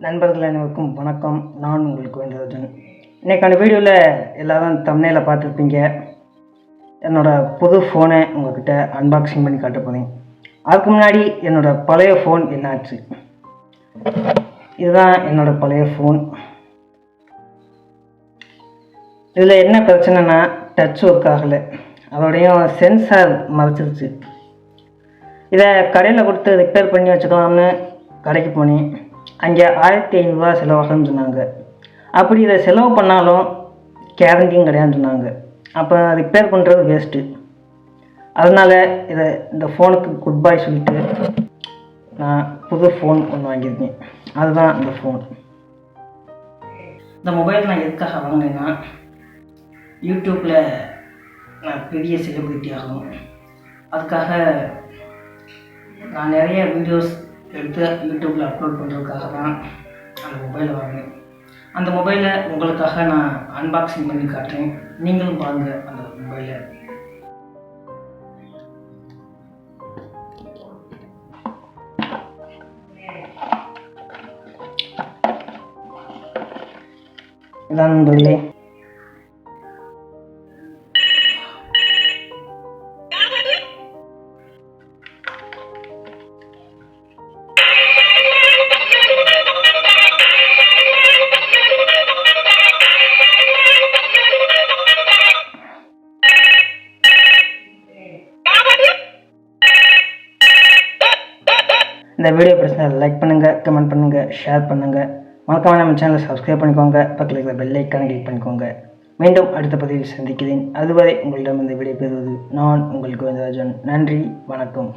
நண்பர்கள் அனைவருக்கும் வணக்கம். நான் உங்கள் கோவிந்தராஜன். இன்றைக்கான வீடியோவில் எல்லோரும் தம்ப்நெயிலில் பார்த்துருப்பீங்க. என்னோடய புது ஃபோனை உங்கள்கிட்ட அன்பாக்சிங் பண்ணி காட்ட போகிறேன். அதுக்கு முன்னாடி என்னோடய பழைய ஃபோன் என்னாச்சு, இதுதான் என்னோடய பழைய ஃபோன். இதில் என்ன பிரச்சனைனா டச் ஒர்க் ஆகலை, அதோடையும் சென்சார் மறைச்சிருச்சு. இதை கடையில் கொடுத்து ரிப்பேர் பண்ணி வச்சுக்கலாம்னு கடைக்கு போனேன். அங்கே 1500 செலவாகுன்னு சொன்னாங்க. அப்படி இதை செலவு பண்ணாலும் கேரண்டியும் கிடையாதுன்னு சொன்னாங்க. அப்போ ரிப்பேர் பண்ணுறது வேஸ்ட்டு. அதனால் இந்த ஃபோனுக்கு குட் பை சொல்லிட்டு நான் புது ஃபோன் ஒன்று வாங்கியிருக்கேன். அதுதான் இந்த ஃபோன். இந்த மொபைல் நான் எதுக்காக வாங்கினேன்னா, யூடியூப்பில் நான் பெரிய செலிபிரிட்டி ஆகணும். அதுக்காக நான் நிறைய வீடியோஸ் எடுத்து யூடியூப்பில் அப்லோட் பண்ணுறதுக்காக தான் அந்த மொபைலை வாங்கினேன். அந்த மொபைலை உங்களுக்காக நான் அன்பாக்சிங் பண்ணி காட்டுறேன். நீங்களும் பாருங்கள் அந்த மொபைலை. இதான் நண்பர்களே, இந்த வீடியோ பிடிச்சா லைக் பண்ணுங்கள், கமெண்ட் பண்ணுங்கள், ஷேர் பண்ணுங்கள். மறக்காம நம்ம சேனலை சப்ஸ்கிரைப் பண்ணிக்கோங்க. பக்கத்தில் இருக்கிற பெல் ஐக்கானை கிளிக் பண்ணிக்கோங்க. மீண்டும் அடுத்த பதிவில் சந்திக்கிறேன். அதுவரை உங்களிடம் இந்த வீடியோ பெறுவது நான் உங்கள் கோவிந்தராஜன். நன்றி, வணக்கம்.